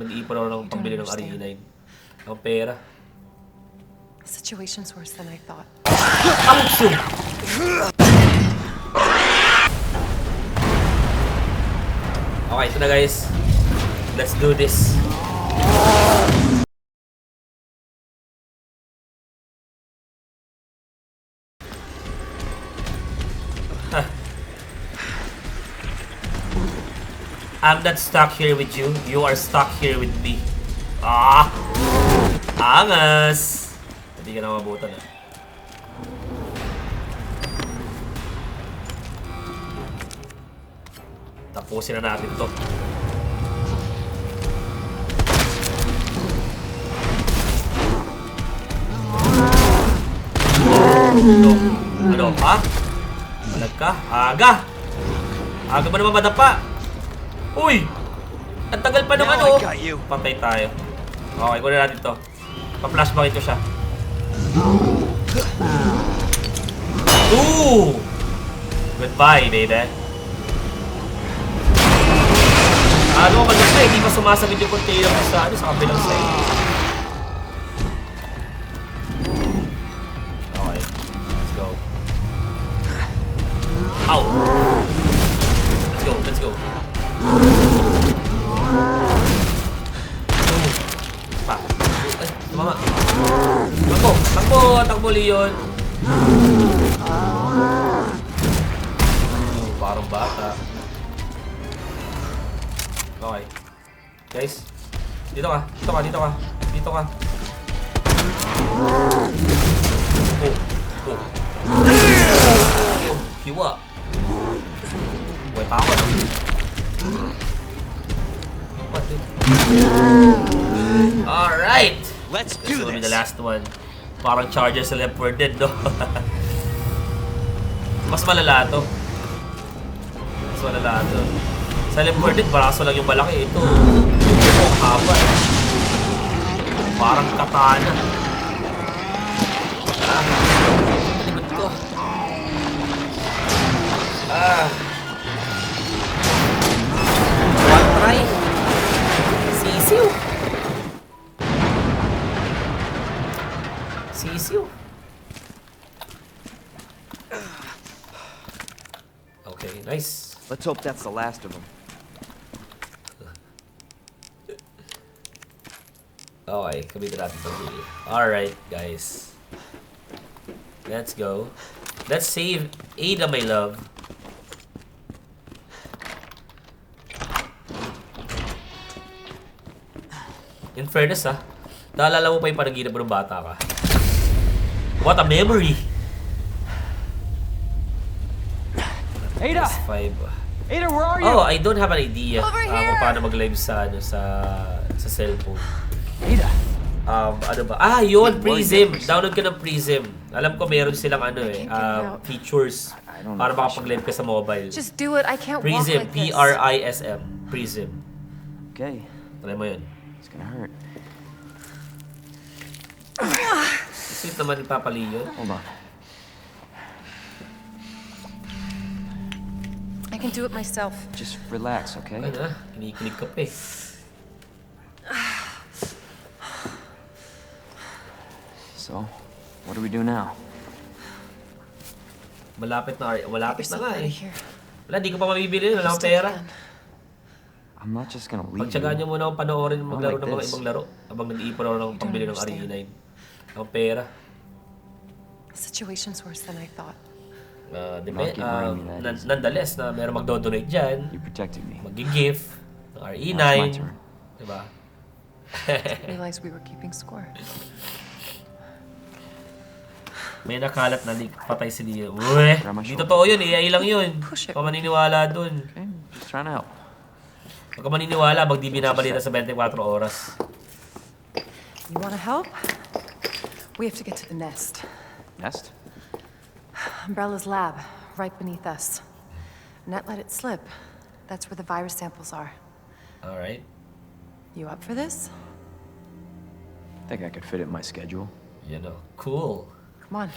Nag-iipon ako ng pambili ng RE9. Ang pera. The situation's worse than I thought. Okay, ito na guys. Let's do this. I'm not stuck here with you. You are stuck here with me. Ah! Angas! Hindi ka na mabutan ah. Tapusin na natin to. Ano? Ha? Malag ka? Aga! Aga ba naman madapa? Uy! Ang tagal pa naman oh! Patay tayo. Okay, kunin natin to. Pa-flashback ito siya. Ooh! Goodbye, baby. Ano ka na hindi pa sumasabit yung container sa kabilang side. Okay. Let's go. Ow! Let's go, let's go. Pa. Ay, mama. Takbo! Takbo! Takbo, Leon! Parang bata. Okay. Guys. Dito ka. Dito ka. Dito ka. Dito ka. Oh. Oh. Hiwa. Buhay pa ako. What the? Alright! Let's This do will be this. the last one. Parang Chargers sa Left 4 Dead, no? Mas malala to. Mas malala to. Sa Left 4 Dead, baraso lang yung malaki. Ito, ang haba eh. Parang katana. Ah, likod ko. Ah. One try. Sisiw. Sisiw. Okay, nice. Let's hope that's the last of them. Okay, gamitin natin ito. Alright, guys. Let's go. Let's save Ada, my love. In fairness, naalala mo pa yung panaginip mo ng bata ka. What a memory! Ada! PS5. Ada, where are you? Oh, I don't have an idea Over kung here! paano mag-live sa cellphone. Ada! Ano ba? Ah, yun, Don't worry, Prism. Jefferson. Download ka ng Prism. Alam ko meron silang features I don't know para if I makapag-live ka sa mobile. Just do it. I can't walk Prism, like this. Prism. Prism. Okay, Try mo yun. it's gonna hurt. Sweet naman ipapali yun. Hold on. I can do it myself. Just relax, okay? Ay na, kinikilig ka pa eh. So, what do we do now? Malapit na Get nga yourself out of eh. here. Wala, di ko pa mabibili. Wala akong Still pera. can. I'm not just gonna leave Pagtsagaan nyo you. muna akong panoorin maglaro like ng mga this. ibang laro. Habang nag-iipon ako ng pambili ng understand. RE9. Ang pera. The situation's worse than I thought. Not keep worrying me, that is. Nonetheless, na meron mag-donate dyan. You protected me. Mag-gift ng RE9. Now it's my turn. Diba? Realized we were keeping score. May nakalat na patay si Leo. Uwe! Di totoo yun, AI lang yun. Push it. Huwag ka maniniwala dun. Okay, just trying to help. Huwag ka maniniwala, pag di binabalita sa 24 oras. You wanna help? We have to get to the nest. Nest? Umbrella's lab, right beneath us. Annette let it slip. That's where the virus samples are. Alright. You up for this? Think I could fit it in my schedule. You know. Cool. Come on.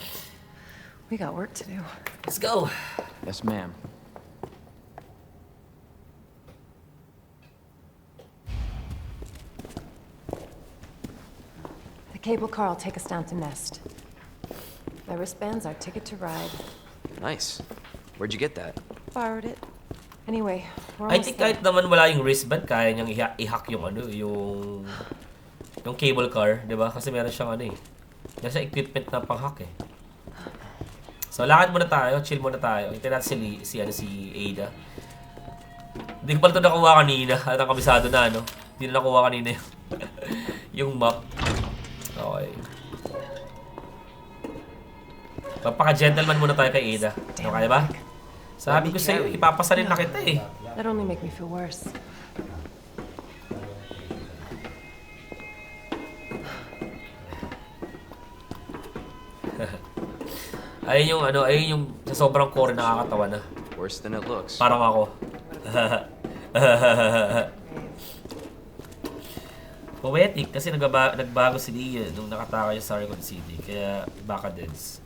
We got work to do. Let's go! Yes, ma'am. cable car will take us down to Nest. My wristband's our ticket to ride. Nice. Where'd you get that? Borrowed it. Anyway, we're I almost think there. kahit naman wala yung wristband, kaya niyang i-hack yung ano, yung cable car, 'di ba? Kasi meron siyang ano eh. Meron siyang equipment na pang-hack eh. So lakad muna tayo, chill muna tayo. Hintayin natin si Ada. Hindi ko pala ito nakuha kanina. At ang kabisado na, ano? Hindi na nakuha kanina yung map. Okay. Magpaka-gentleman muna tayo kay Ada. Okay ba? Sabi ko sa'yo, ipapasalin na kita eh. That only make me feel worse. Ayun yung ano, ayun yung sa sobrang core nakakatawa na. Worse than it looks. Parang ako. Poetic kasi nagbago si Leon nung nakataka siya sa Argon City. Kaya baka deads.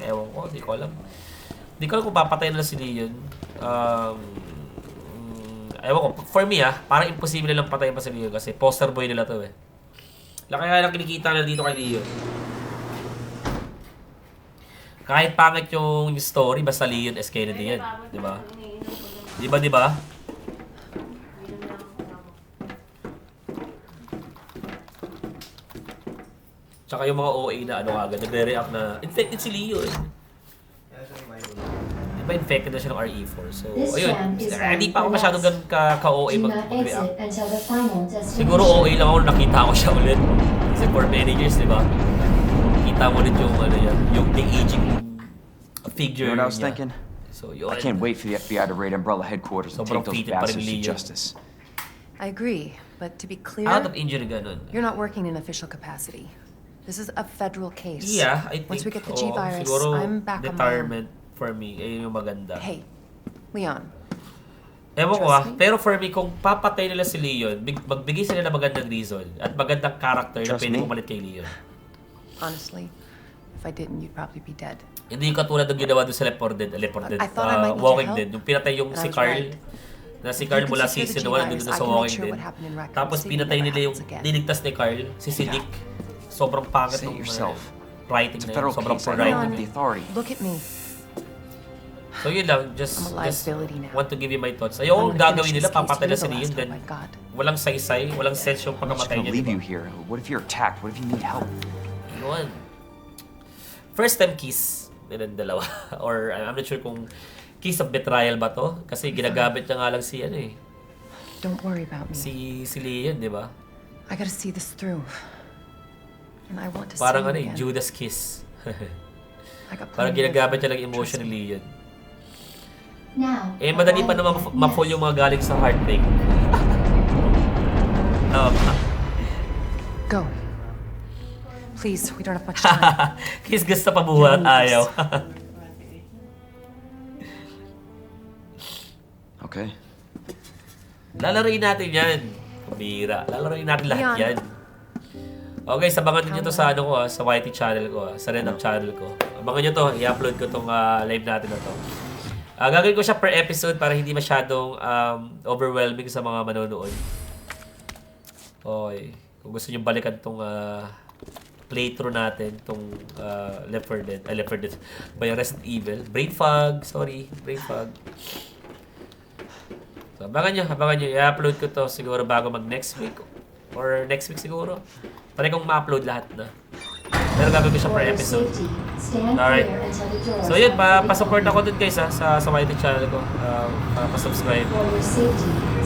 Ewan ko, di ko alam. Di ko alam kung papatayin na si Leon. Ewan ko, for me parang imposible lang patayin pa si Leon kasi poster boy nila to eh. Laki nga lang kinikita na dito kay Leon. Kahit pangit yung story, basta Leon S. Kennedy yan. Diba? Diba? Tsaka yung mga OA na ano agad, nagre-react na infected si Leon. Diba infected na siya ng RE4. So, ayun. Hindi pa ako masyadong ganun ka-OA mag-react. Siguro OA lang ako nakita ko siya ulit. Kasi for many years, diba? Kita mo ulit yung ano yan, yung de-aging figure You know what I was niya. thinking? So, yun. I can't wait for the FBI to raid Umbrella headquarters and Sobrang take those pitit pa rin bastards to Leon. justice. I agree, but to be clear, Out of injury ganun. you're not working in official capacity. This is a federal case. Yeah, I think. Once we get the oo, G-virus, siguro I'm back on my own. retirement for me. Ayun yung maganda. Hey, Leon. Ewan ko Trust me. pero for me, kung papatay nila si Leon, magbigay sila ng magandang reason at magandang character na Trust pwede me. pumalit kay Leon. Honestly, if I didn't, you'd probably be dead. Hindi yung katulad ng ginawa doon sa Left 4 Dead, I thought I might need Walking your help, Dead. Yung pinatay yung but si I was Carl. right. Na si Carl You can mula secure the season 1 nandun G-virus. sa I can make Walking sure Dead. what happened in Raccoon Tapos City pinatay never nila yung happens again. niligtas ni Carl, si Nick. Sobrang pangit Say it ng yourself. writing It's a na yun. federal Sobrang case. poor I don't writing. have the authority. Look at me. So yun lang, just I'm a liability now. want to give you my thoughts. I'm Ayoko gonna gagawin finish nila, this case papatay for na si the Leon, last then time, my God. walang saysay, walang sense yung I'm just pagkamatay gonna niya. leave Diba? you here. What if you're attacked? What if you need help? Yun. First time kiss nilang dalawa. Or I'm not sure kung kiss of betrayal ba to? Kasi ginagamit niya nga lang si ano eh. Don't worry about me. Si Leon, di ba? I gotta see this through. And I want to Parang see ano you eh, again. Judas kiss. I got Parang plenty to ginagamit live niya lang for. emotion Trust ni me. Leon. Now, Eh, madali pa naman ma-fall yung mga galing sa heartbreak. Go. Please, we don't have much time. Kiss gusto pa buhat, ayaw. Okay. Lalaroin natin yan. Kabira. Lalaroin natin lahat Leon. yan. Okay, sabangan nyo to sa ano ko sa YT channel ko, sa Red Up channel ko. Abangan nyo to, i-upload ko tong live natin na to. Gagawin ko siya per episode para hindi masyadong overwhelming sa mga manonood. Okay. Kung gusto nyo balikan tong playthrough natin, tong Left 4 Dead, Left 4 Dead, by Resident Evil. Brain fog, sorry, brain fog. So, abangan nyo. I-upload ko to siguro bago mag next week. Or next week siguro. Try kong ma-upload lahat na. Pero gagawin ko siya per episode. Alright. So yun, pa-support ako dun guys sa YT channel ko. Pa-subscribe.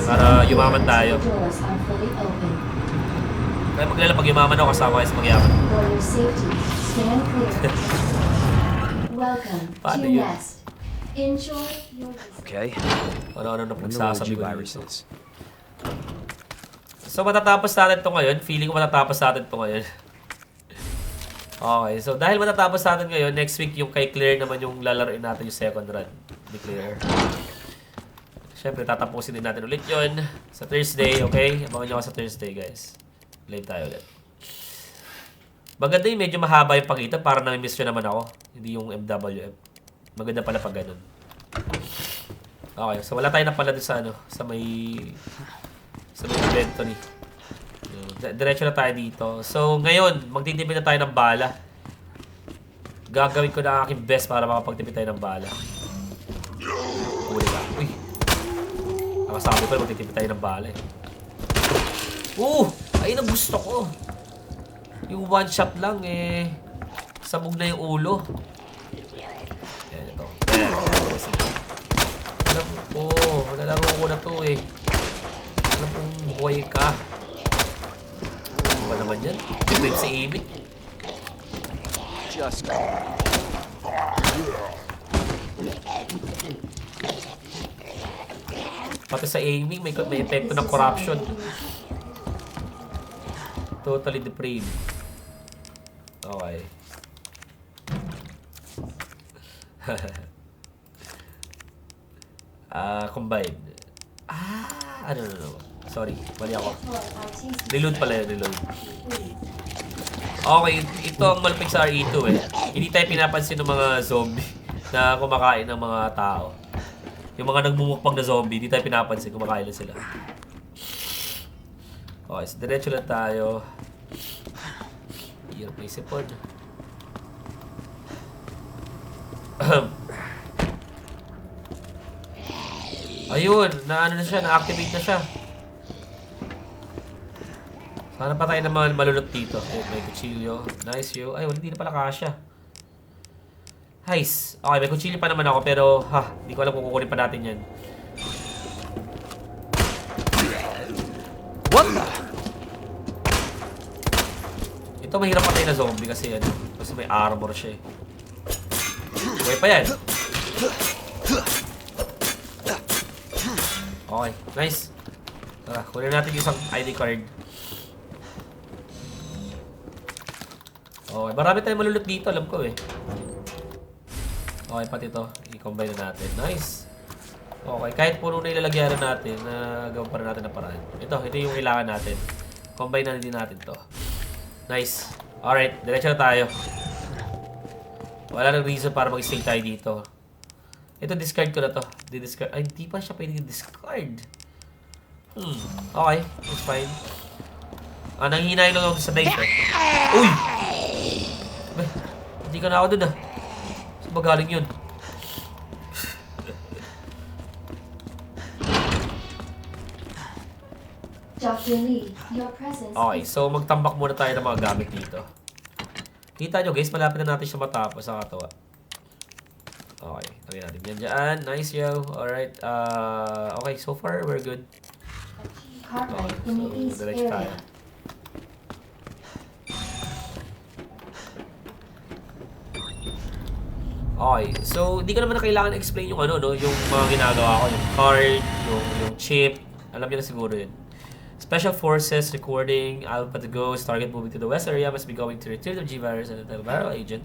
Para yumaman tayo. Kaya maglala pag yumaman ako, kasama kayo sa magyaman. Welcome Paano to yun? Nest. Enjoy your visit. Okay. Ano-ano na I wonder where the pinagsasabi ko G-virus dito. is. So matatapos natin to ngayon. Feeling ko matatapos natin to ngayon. Okay, so dahil matatapos natin ngayon, next week yung kay Claire naman yung lalaroin natin yung second run. Ni Claire. Siyempre, tatapusin din natin ulit yun sa Thursday, okay? Abangan nyo ako sa Thursday, guys. Live tayo ulit. Maganda yung medyo mahaba yung pagitan para nami-miss nyo naman ako. Hindi yung MWF. Maganda pala pag ganun. Okay, so wala tayo na pala doon sa ano, sa may evento ni. Diretso na tayo dito. So, ngayon, magtitipid na tayo ng bala. Gagawin ko na ang aking best para makapagtipid tayo ng bala. Uli ka. Uy. Nakasabi ko, magtitipid tayo ng bala eh. Ayun ang gusto ko. Yung one shot lang eh. Sabog na yung ulo. Yan ito. Alam ko. Nalalaro ko na to eh. Alam kong buhay ka. Ano ba naman yan? Tignan sa Amy. Just Pati sa aiming, may epekto ng corruption. Totally depraved. Okay. Combine. No. Sorry, mali ako. Reload pala yun, reload. Okay, ito ang malapit sa RE2 eh. Hindi tayo pinapansin ng mga zombie na kumakain ng mga tao. Yung mga nagmumukpang na zombie, hindi tayo pinapansin, kumakain lang sila. Okay, so diretso lang tayo. Hirap may sipon. Ayun, na siya, na-activate na siya. Sana pa tayo naman malulot dito. May kutsilyo. Nice yo. Ay, hindi na pala kasya. Nice. Okay, may kutsilyo pa naman ako pero hindi ko alam kung kukunin pa natin yan. what the? Ito mahirap patay na zombie kasi yan. Kasi may armor siya eh. Okay pa yan. Okay, nice. Tara, kunin natin yung isang ID card. Okay, marami tayong malulot dito, alam ko eh. Okay, pati ito. I-combine na natin. Nice. Okay, kahit puno na ilalagyan natin, gawin pa rin natin na paraan. Ito yung kailangan natin. Combine na din natin to. Nice. Alright, diretso na tayo. Wala nang reason para mag-stay tayo dito. Ito, discard ko na to. Di-discard. Ay, hindi pa siya pwede discard. Okay, it's fine. Nanghihinayin lang ako sa dice eh. Uy! Hindi ka na ako dun Saan ba galing yun? Dr. Lee, your presence Okay, is so magtambak muna tayo ng mga gamit dito. Kita nyo guys, malapit na natin siya matapos sa katawa. Okay, lagyan natin yan dyan. Nice yo. Alright, okay, so far we're good. carbide Okay, in the so east diretso tayo. area. Okay, so hindi ko naman na kailangan explain yung yung mga ginagawa ko, yung card, yung chip, alam niyo na siguro yun. Special Forces recording, Alpha to Ghost, target moving to the west area must be going to retrieve the G-Virus and the viral agent.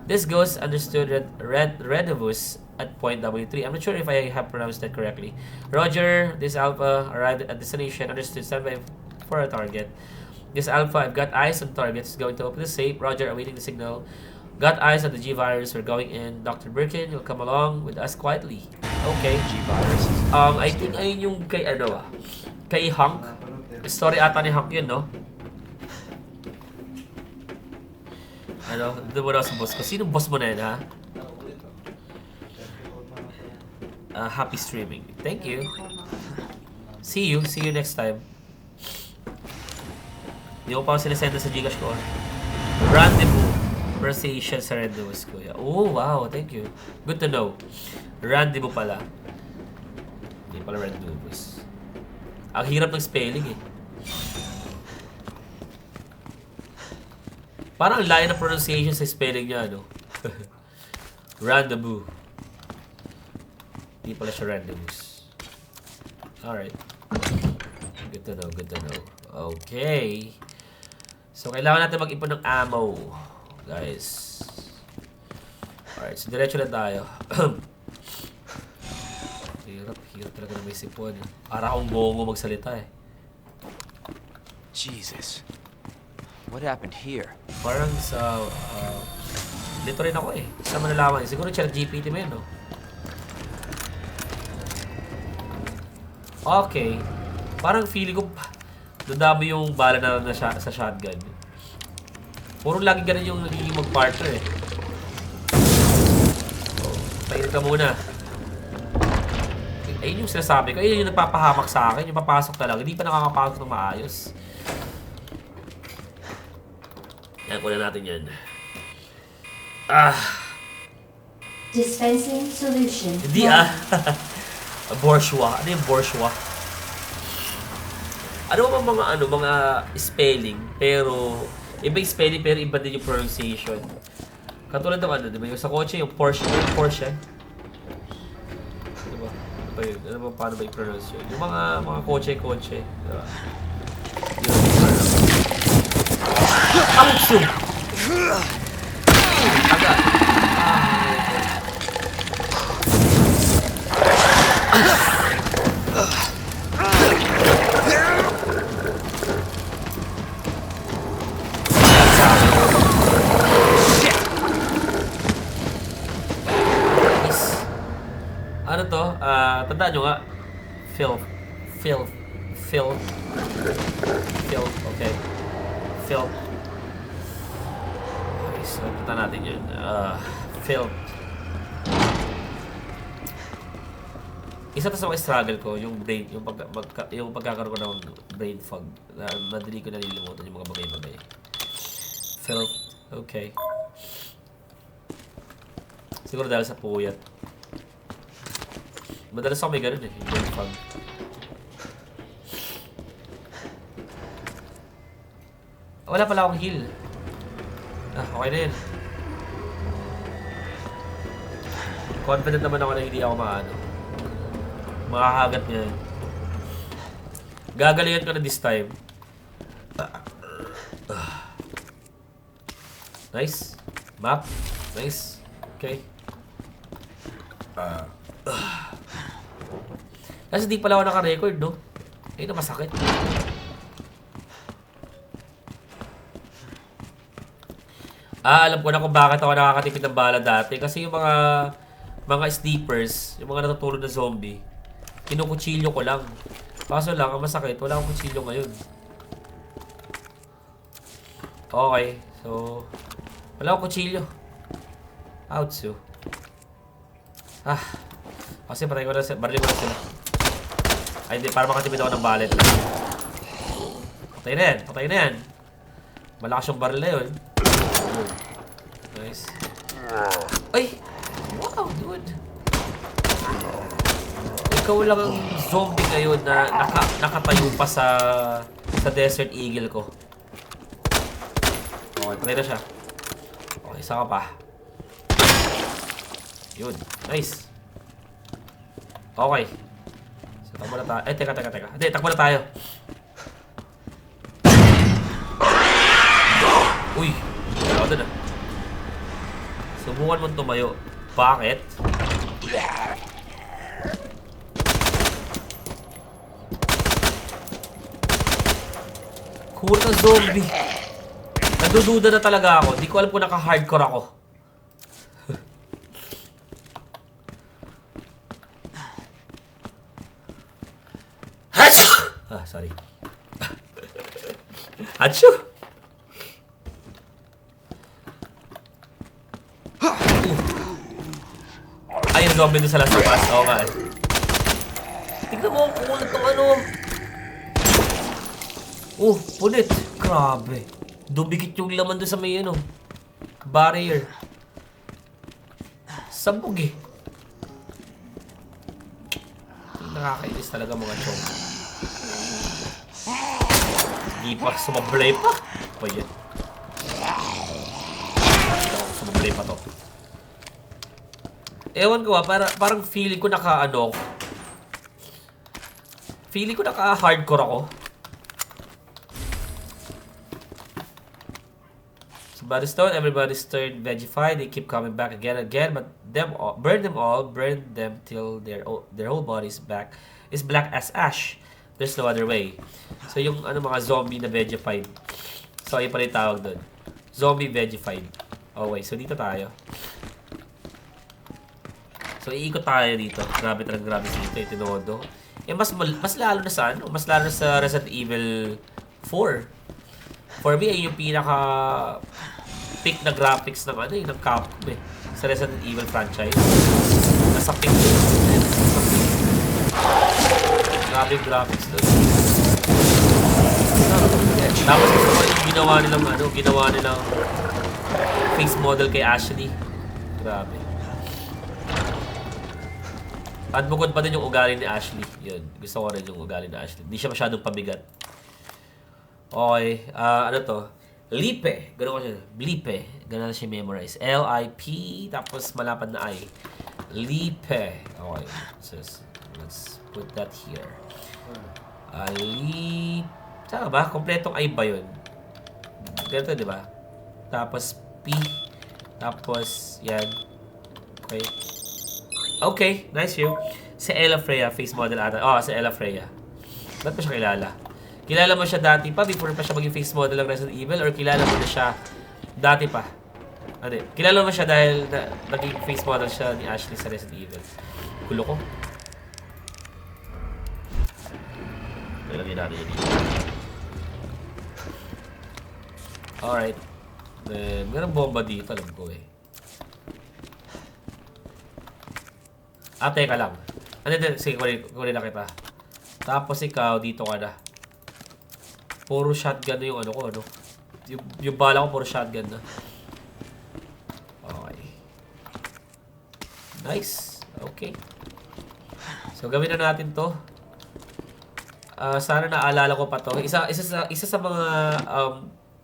This ghost understood rendezvous at point W3. I'm not sure if I have pronounced that correctly. Roger, this Alpha arrived at destination, understood, stand by for a target. This Alpha, I've got eyes on targets, going to open the safe. Roger, awaiting the signal. Got eyes on the G-Virus, we're going in. Dr. Birkin, you'll come along with us quietly. Okay. G-Virus. I think ayun yung kay kay Hank. Story ata ni Hank yun, no? Doon mo na sa boss ko. Sino boss mo na yun, ha? Happy streaming. Thank you. See you next time. Hindi ko pa ako sinesenda sa Gcash ko. Rendezvous. Pronunciation sa Rendezvous ko. Oh, wow. Thank you. Good to know. Rendezvous pala. Hindi pala Rendezvous. Ang hirap ng spelling eh. Parang ang layo ng pronunciation sa spelling niya, no? Rendezvous. Hindi pala siya Rendezvous. Alright. Good to know, good to know. Okay. So, kailangan natin mag-ipon ng ammo. Guys. Alright, so diretso na tayo. Hirap talaga na may sipon. Para akong bongo magsalita eh. Jesus. What happened here? Parang sa... dito rin ako eh. Saan mo nalaman? Siguro ChatGPT mo yun, no? Okay. Parang feeling ko... Dadami yung bala na sa shotgun. Puro lagi ganun yung nagiging mag-partner eh. Painit ka muna. Ayun yung sinasabi ko. Ayun yung nagpapahamak sa akin. Yung papasok talaga. Hindi pa nakakapasok ng maayos. Yan, kunin natin yan. Dispensing solution. Hindi bourgeois. Ano yung bourgeois? Ano ba mga spelling, pero iba yung spelling pero iba din yung pronunciation. Katulad ng ano, di ba? Yung sa kotse, yung Porsche. Yung Porsche. Di ba? Ano ba yun? Ano ba, paano ba yung pronounce yun? Yung mga kotse. Di ba? Ouch! Agad. Ano to? Tandaan nyo nga. Filth. Okay. Filth. Okay, so tandaan natin yun. Filth. Isa to sa mga struggle ko, yung brain, yung pagkakaroon ko ng brain fog. Madali ko nalilimutan yung mga bagay-bagay. Filth. Okay. Siguro dahil sa puyat. Madalas ako may ganun eh, yung brain fog. Wala pala akong heal. Okay na yun. Confident naman ako na hindi ako makakagat niya. Gagalingan ko na this time. Nice. Map. Nice. Okay. Kasi di pala ako naka-record, no? Ayun na, masakit. Alam ko na kung bakit ako nakakatipid ng bala dati. Kasi yung mga sleepers, yung mga natutulog na zombie, kinukutsilyo ko lang. Kaso lang, ang masakit, wala akong kutsilyo ngayon. Okay, so wala akong kutsilyo. Ouch, so. Kasi patay ko na sila. Barili ko na sila. Ay, hindi. Para makatipid ako ng balet. Patay na yan. Malakas yung baril na yun. Nice. Ay! Wow, dude. Ikaw lang ang zombie ngayon na nakatayo pa sa Desert Eagle ko. Okay, patay na siya. Okay, isa ka pa. Yun. Nice. Okay. So, takbo na tayo. Eh, teka. Hindi, takbo na tayo. Uy. Ako doon Subukan mo tumayo. Bakit? Cool na zombie. Nadududa na talaga ako. Di ko alam kung naka-hardcore ako. Sorry. Achoo! Ay, yung zombie doon sa last of us. Oo nga. Tignan mo ang kulit ng ano. Pulit. Grabe. Dumikit yung laman doon sa may ano. Barrier. Sabog eh. Nakakainis talaga mga chong. Hindi pa, sumablay pa. O yan. Sumablay pa to. Ewan ko parang feeling ko feeling ko naka-hardcore ako. So, everybody's turned vegified. They keep coming back again and again, but burn them till their whole body's is black as ash. There's no other way. So, yung mga zombie na vegified. So, ayun pala yung tawag doon. Zombie vegified. Okay, so dito tayo. So, iikot tayo dito. Grabe dito eh, tinodo. Mas lalo na sa Resident Evil 4. For me, ay yung pinaka peak na graphics ng ano, ng Capcom eh. Sa Resident Evil franchise. Nasa peak yun. Grabe yung graphics doon. Tapos gusto ko yung ginawa nilang face model kay Ashley. Grabe. At bukod pa din yung ugali ni Ashley. Yun, gusto ko rin yung ugali ni Ashley. Hindi siya masyadong pabigat. Okay, ano to? Lipe. Ganun ko siya. Lipe. Ganun na siya memorize. L-I-P, tapos malapad na I. Lipe. Okay, so let's put that here. Saan ba? Kompletong I ba yun? Ganito, di ba? Tapos P. Tapos, yan. Okay. Okay, nice you. Si Ella Freya, face model ata. Oh, si Ella Freya. Ba't mo siya kilala? Kilala mo siya dati pa, before pa siya maging face model ng Resident Evil? Or kilala mo na siya dati pa? Ano, kilala mo siya dahil naging face model siya ni Ashley sa Resident Evil? Gulo ko. Nalagyan natin yun dito. Alright. Then, mayroong bomba dito, alam ko eh. Teka lang. Ano din? Sige, kunin na kita. Tapos ikaw, dito ka na. Puro shotgun na yung ano ko, ano? Yung bala ko, puro shotgun na. Okay. Nice. Okay. So, gawin na natin to. Sana naalala ko pa to. Isa sa mga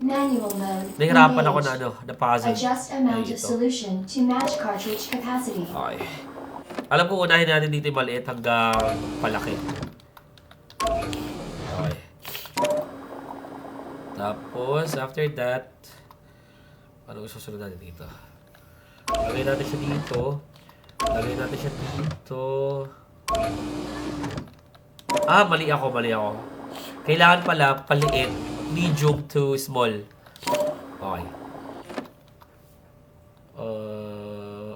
Manual mode. nahirapan ako na Engaged. na puzzle. Adjust amount Ay, of ito. solution to match cartridge capacity. Okay. Alam ko, unahin natin dito yung maliit hanggang palaki. Okay. Tapos, after that, ano susunod natin dito? Lagay natin siya dito. Lagay natin siya dito. Mali ako. Kailangan pala paliit, medium to small. Okay.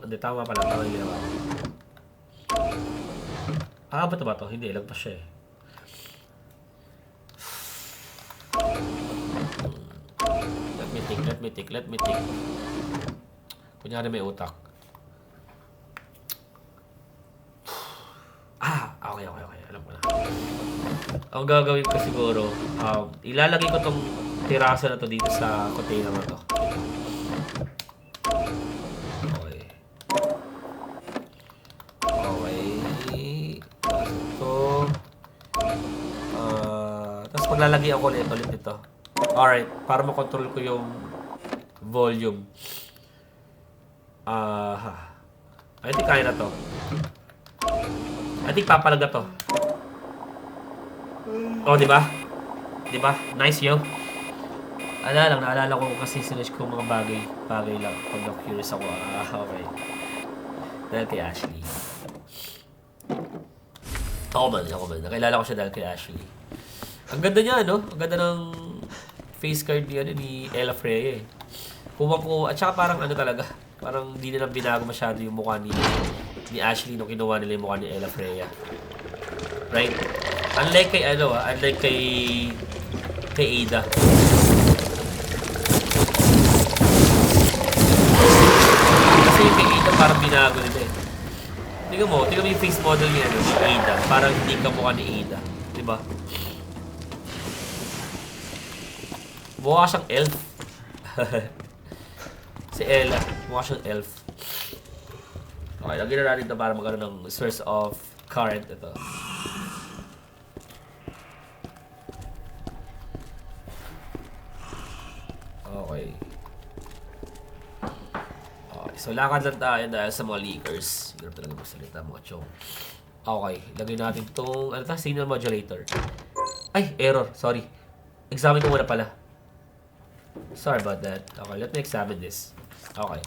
Hindi, tama pala. Tama yung ginawa ko. Ba't ba ito? Hindi, ilang pa siya eh. Let me think. Kunyari may utak. Okay. Alam ko na. Ang gagawin ko siguro, ilalagay ko tong tirasa na to dito sa container na to. Tapos maglalagay ako ulit ito. Alright, para makontrol ko yung volume. I think kaya na to. I think papalag na to. Oh, di ba? Nice yo. Naalala ko kasi sinush ko mga bagay lang. Pag na-curious ako, okay. Dahil kay Ashley. Ako man. Nakilala ko siya dahil kay Ashley. Ang ganda niya, no? Ang ganda ng face card ni Ella Freya eh. At saka parang ano talaga, parang di na binago masyado yung mukha ni Ashley nung kinuha nila yung mukha ni Ella Freya. Right? Unlike kay Ada. Kasi yung kay Ada parang binago nila eh. Tingnan mo yung face model niya ni Ada. Parang hindi ka mukha ni Ada. Diba? Mukha siyang elf. Si Ella, mukha siyang elf. Okay, lagyan na natin ito para magkaroon ng source of current ito. Okay. So lakad lang tayo dahil sa mga leakers. Siguro talaga magsalita mga chong. Okay, lagay natin itong, signal modulator. Ay, error, sorry. Examine ko muna pala. Sorry about that. Okay, let me examine this. Okay.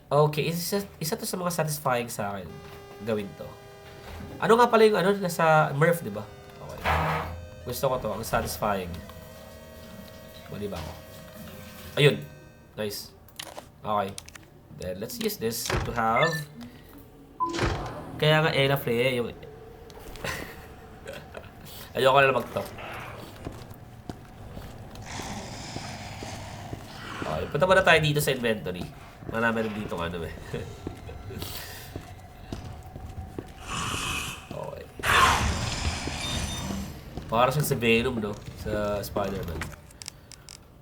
Okay, isa to sa mga satisfying sa akin. Gawin to. Ano nga pala yung nasa Murph, di ba? Okay. Gusto ko to, ang satisfying. Mali ba ako? Ayun. Nice. Okay. Then, let's use this to have... Kaya nga Ella Freya yung... Ayoko na mag to. Okay, punta muna tayo dito sa inventory. Marami rin dito ano eh. Okay. Para siyang sa Venom, no? Sa Spider-Man.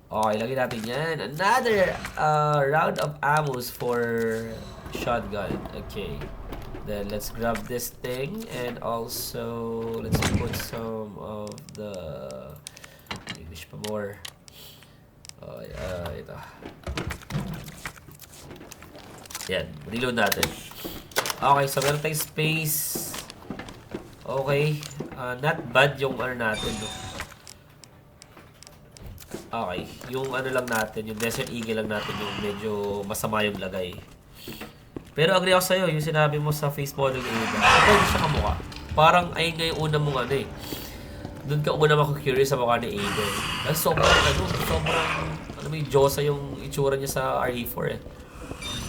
Okay, lagyan natin yan. Another round of ammos for shotgun. Okay. Then let's grab this thing and also let's put some of the English pa more. Ito. Yan, reload natin. Okay, so meron tayong space. Okay, not bad yung ano natin, no? Okay, yung ano lang natin, yung Desert Eagle lang natin, yung medyo masama yung lagay. Pero agree ako sa'yo, yung sinabi mo sa face model ni Ada. Ito, hindi siya kamukha. Parang ayun nga yung una mong ano eh. Doon ka una mako-curious sa mukha ni Ada. Kasi sobrang ano may Diyosa yung itsura niya sa RE4 eh.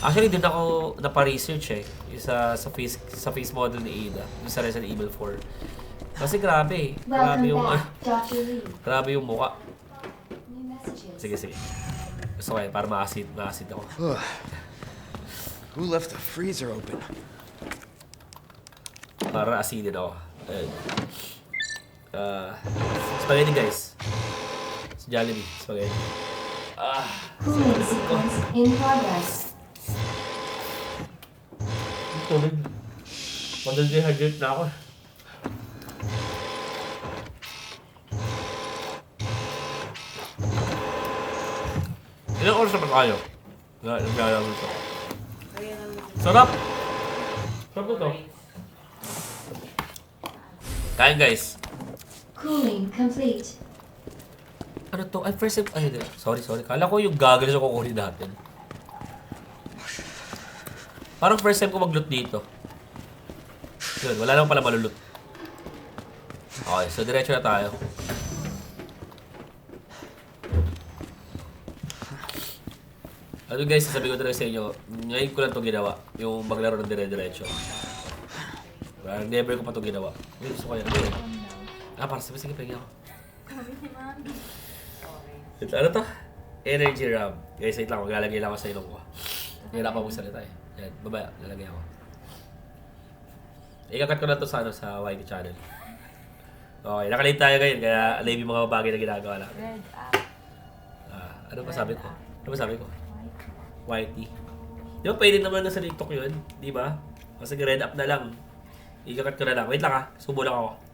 Actually, doon ako napa-research eh. Yung sa face model ni Ada. Yung sa Resident Evil 4. Kasi grabe eh. Grabe Welcome yung, back, Dr. Lee. grabe yung mukha. New messages. Sige. Gusto ko eh, para ma-acid ako. Who left the freezer open? Para acidin ako. Ayun. Spaghetti guys. Sa Jollibee, spaghetti. Cooling sequence in progress. Tubig. Mag-dehydrate na ako. Ilang oras na ba tayo? Naglalaro ito. Sarap! Sarap ito. Kain guys. Cooling complete. Ano to? Ay, first time. Ay, sorry. Kala ko yung goggles yung kukunin natin. Parang first time ko mag-loot dito. Yun, wala naman pala malulot. Okay, so diretso na tayo. Ano guys, sasabihin ko talaga sa inyo, ngayon ko lang ito ginawa. Yung maglaro ng dire-diretso. Parang never ko pa ito ginawa. Uy, gusto ko yan. Para sabi, sige, pagin ako. Ito, ano to? Energy RAM. Guys, wait lang, maglalagay lang ako sa ilong ko. Hila pa magsalita eh. Yan, babaya, lalagay ako. Ikakat ko na to sa, sa YT channel. Okay, nakalate tayo ngayon, kaya alam yung mga bagay na ginagawa natin. Ano ba sabi ko? YT. Di ba pwede naman na sa TikTok yun? Di ba? Kasi red up na lang. Ikakat ko na lang. Wait lang ha, subo lang ako.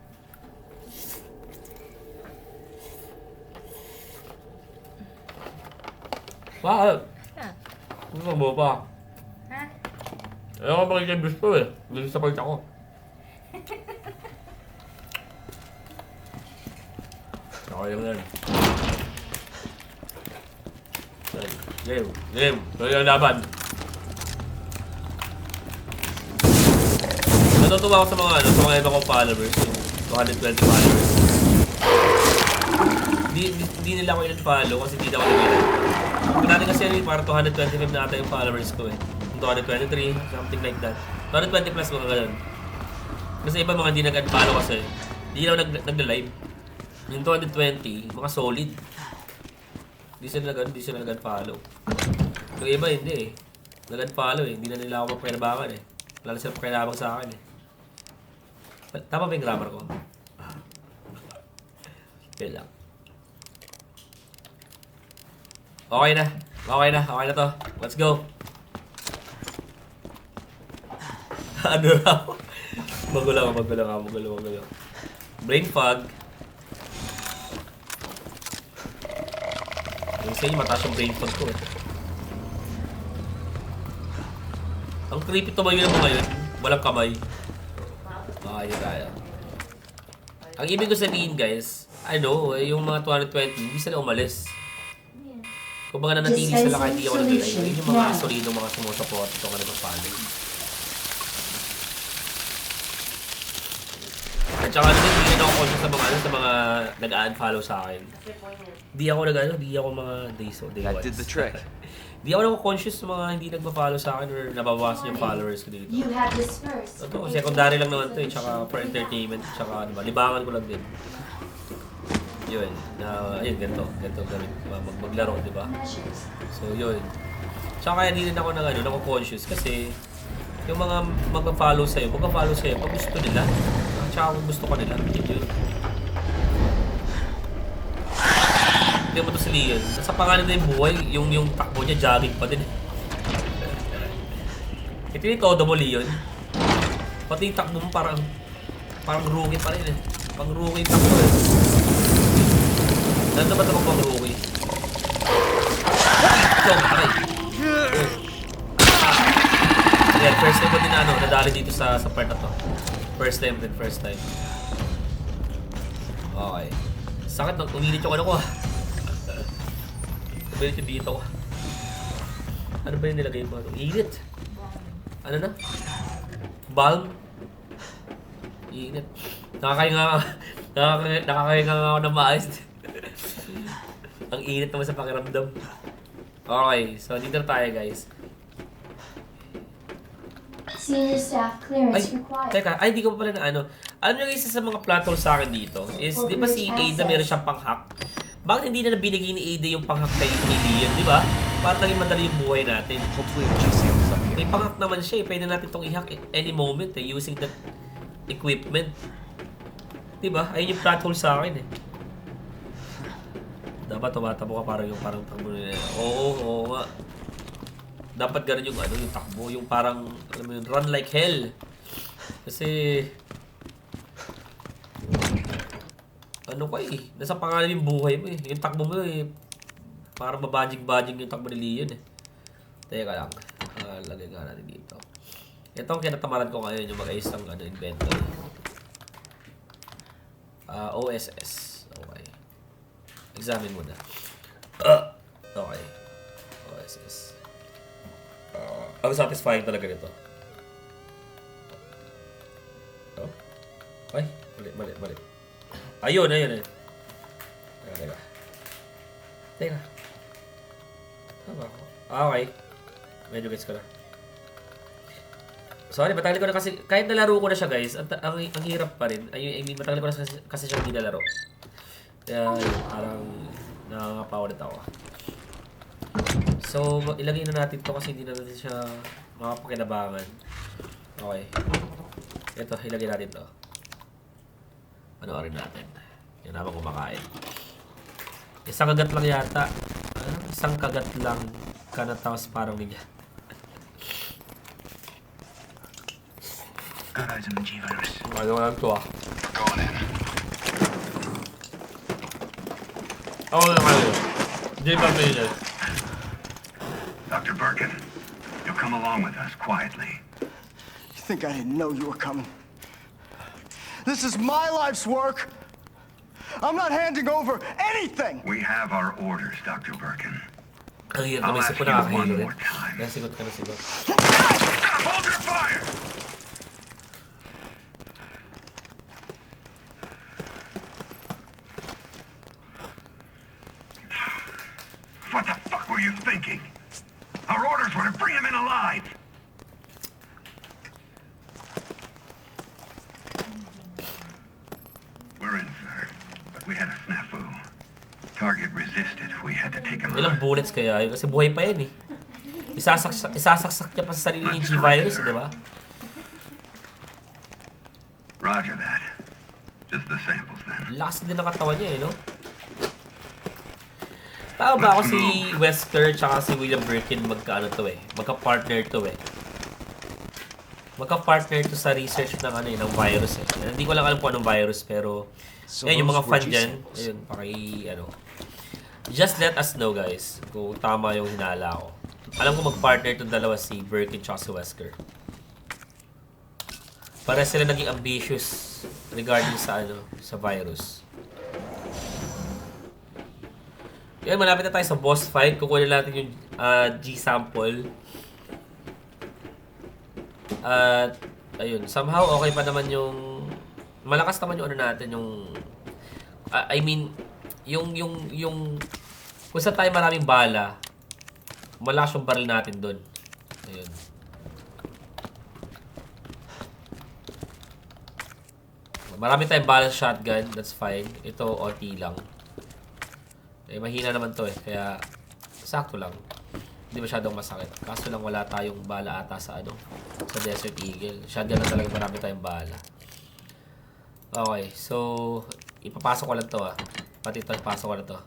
Bakit? Ano mo pa? Ha? Ayaw ko makikita yung gusto eh. Gusto sa palit ako. Okay lang yan. Game. Tuloy ang laban. Natutuwa ako sa mga sa mga iba kong followers. 220 followers. Hindi nila ako in-follow kasi hindi na ako nag-ilan. Dati kasi yan, parang 225 na ata yung followers ko eh. 223, something like that. 220 plus mga ganun. Kasi iba mga hindi nag-unfollow kasi. Hindi na ako nag-live. Yung 220, mga solid. Hindi sila nag-unfollow. Yung iba hindi eh. Nag-unfollow eh. Hindi na nila ako mapakinabangan eh. Wala na sila pakinabang sa akin eh. Tama ba yung grammar ko? Kaya lang. Okay na to. Let's go. Ano raw? Magulo. Brain fog. Yung sa'yo, mataas yung brain fog ko eh. Ang creepy tumayo na mo ngayon. Walang kamay. Okay, tayo. Ang ibig ko sabihin guys, yung mga 220, hindi sila umalis. Kung mga nanatili sila kahit hindi ako nag-live, yun yung mga solidong mga sumusuport ito ka nag-follow. At saka hindi na ako conscious sa mga nag-unfollow sa akin. Di ako mga days o day That did the trick. Di ako conscious sa mga hindi nagpa-follow sa akin or nababawasan yung followers ko dito. You have dispersed. Ito, secondary lang naman ito eh, tsaka for entertainment, tsaka libangan ko lang din. Yun. Ayun, ganito gawin. Maglaro, di ba? Measures. So, yun. Tsaka kaya di rin ako conscious kasi yung mga mag-follow sa'yo pag gusto nila. Tsaka kung gusto ka nila, yun. Hindi mo to si Leon. Sa pangalan na yung buhay, yung takbo niya, jogging pa din. Ito yung todo mo, Leon. Pati yung takbo mo parang rookie pa rin eh. Pang rookie takbo eh. Nandun ba ito pang rookie? Ito, maray. Yeah, first time ko din nadali dito sa part na to. First time. Okay. Sakit nang umilit yung ko. Umilit yung dito ko. Ano ba yung nilagay mo? Init. Ano na? Balm? Init. Nakakahinga nga ako ng maayos. Ang init naman sa pakiramdam. Okay, so dito na tayo guys. Senior staff clearance required. Teka, di ko pa pala na ano. Alam nyo isa sa mga plot hole sa akin dito is, di ba si Ada meron siyang pang-hack? Bakit hindi na binigay ni Ada yung pang-hack kay Leon, di ba? Para naging madali yung buhay natin. Hopefully it'll just save us up here. May pang-hack naman siya eh. Pwede natin itong i-hack any moment eh, using that equipment. Di ba? Ayun yung plot hole sa akin eh. Dapat tumatabo ka parang takbo nila. Oo nga. Dapat ganun yung yung takbo, yung parang alam mo yun, run like hell. Kasi nasa pangalan yung buhay mo eh. Yung takbo mo eh. Parang mabadjing-badjing yung takbo ni Leon eh. Teka lang. Lagay nga natin dito. Ito ang kinatamaran ko ngayon yung mag-ayos ng inventory. OSS. Okay. Examine muna. Okay. OSS. Ang satisfying talaga nito. Ay, mali. Ayun. Teka. Tama ako. Okay. Medyo gets ko na. Sorry, matagal ko na kasi, kahit nalaro ko na siya guys, ang hirap pa rin. I mean, matagal ko na kasi siya hindi nalaro. Kaya yun, parang nangangapaw ulit ako. So, ilagay na natin to kasi hindi na natin siya makapakinabangan. Okay. Ito, ilagay natin to. Ano rin natin? Yan naman kumakain. Isang kagat lang yata. Isang kagat lang kanatawas parang niya. Got eyes on the G-Virus. Ano lang to ah. Going in. Ako na kayo. Di ba pwede? Dr. Birkin, you'll come along with us quietly. You think I didn't know you were coming? This is my life's work. I'm not handing over anything. We have our orders, Dr. Birkin. Ang hirap I'll naman ask isip ko you one nakakahilo rin. more time. Kaya sigot ka na sigot. Hold your fire! What the fuck were you thinking? Our orders were to bring him in alive. We're in, sir. But we had a snafu. Target resisted. We had to take him Ilang out. bullets kaya yun? Kasi buhay pa yan eh. Isasaksak niya pa sa sarili yung G-Virus, di ba? Roger that. Just the samples then. Lakas din ang katawan niya eh, no? Tama ba ako si Wesker tsaka si William Birkin magka-partner to eh. Magka-partner to sa research ng ng virus eh. Hindi ko lang alam kung anong virus pero yan, yung mga fan dyan, ayun, just let us know guys kung tama yung hinala ko. Alam ko mag-partner to dalawa si Birkin tsaka si Wesker. Para sila naging ambitious regarding sa sa virus. Yan, malapit na tayo sa boss fight. Kukunin natin yung G-sample. At, ayun. Somehow, okay pa naman yung... Malakas naman yung natin, yung... I mean, yung... Kung saan tayo maraming bala, malakas yung baril natin doon. Ayun. Marami tayong balance shotgun. That's fine. Ito, OT lang. Eh, mahina naman to eh. Kaya, sakto lang. Hindi masyadong masakit. Kaso lang wala tayong bala ata sa ano. Sa Desert Eagle. Shotgun na talaga marami tayong bala. Okay, so, ipapasok ko lang to ah. Pati ito, ipasok ko lang to.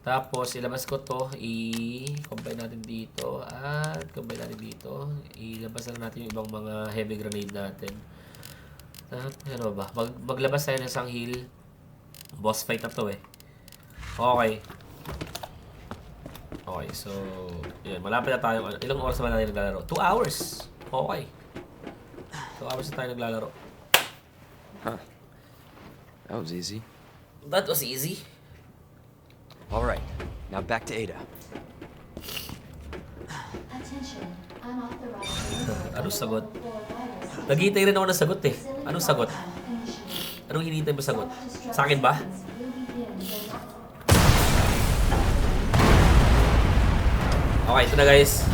Tapos, ilabas ko to, i-combine natin dito, at combine natin dito. Ilabas na natin yung ibang mga heavy grenade natin. Ano ba? Maglabas tayo ng isang heal. Boss fight na to eh. Okay. Okay, so, yun. Malapit na tayo. Ilang oras naman natin naglalaro? 2 hours. Okay. 2 hours na tayo naglalaro. Huh. That was easy. That was easy. All right, now back to Ada. Attention, unauthorized. Anong sagot? Naghihintay rin ako ng sagot eh. Anong sagot? Anong hinihintay mo sagot? Sa akin ba? Okay, ito na guys.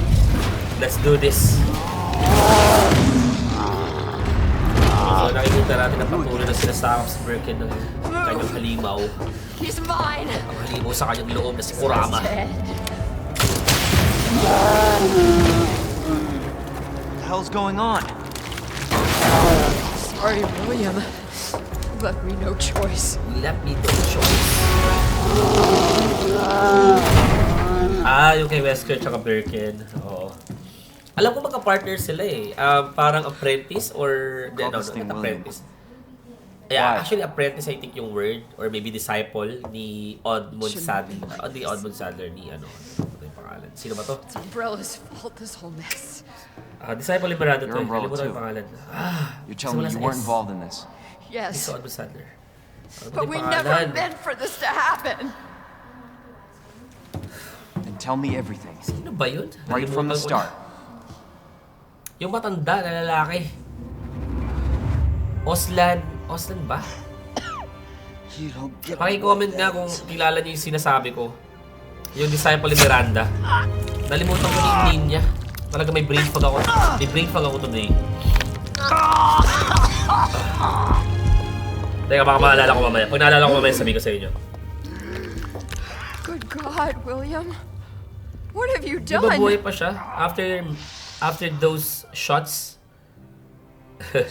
Let's do this. So nakikita natin na patuloy na sinasakap si Birkin ng kanyang halimaw. He's mine! Ang halimaw sa kanyang loob na si Kurama. What the hell's going on? Sorry, William. Left me no choice. Left me no choice. Yung kay Wesker tsaka Birkin. Oo. Alam ko magka-partner sila eh. Parang apprentice or... No, not apprentice. Yeah, actually apprentice I think yung word. Or maybe disciple ni Oddmund Sadler. Ni Oddmund Sadler ni ano. Ano yung pangalan? Sino ba to? It's Umbrella's fault, this whole mess. Disciple ni Miranda to. You're Umbrella Kalimutan too. yung pangalan. You're telling me you weren't involved in this? Yes, Ito Oddmund Sadler. Ano ba but yung we pangalan? never meant for this to happen. Then tell me everything. Sino ba yun? Right from the Nalimutan ko na. start. Yung matanda na lalaki. Oslan ba? You don't get Paki-comment nga kung kilala niyo yung sinasabi ko. Yung disciple ni Miranda. Nalimutan ko yung name niya. Talaga may brain fog ako. May brain fog ako today. Teka, baka maalala ko mamaya. Pag naalala ko mamaya, sabihin ko sa inyo. Good God, William. What have you Di ba done? buhay pa siya? After those shots?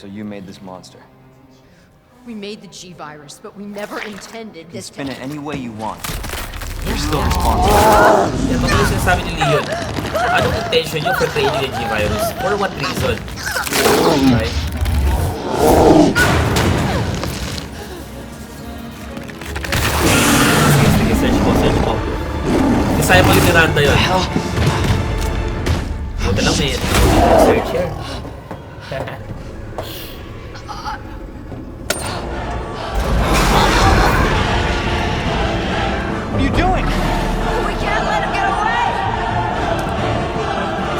So you made this monster. We made the G-Virus, but we never intended You can this spin to it any way you want. You're still responsible. Yan, pag yung sinasabi ni Leon, anong intention niyo for training ng G-Virus? For what reason? Right? Sige, search mo. Disciple ni Miranda yun. Buti lang may search here. What are you doing? We can't let him get away!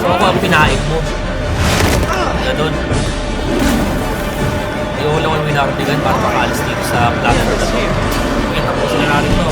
So ako ang pinaik mo. Ganun. Yung lang ang winartigan para makalis dito sa platform na to. Pakita ko sila natin to.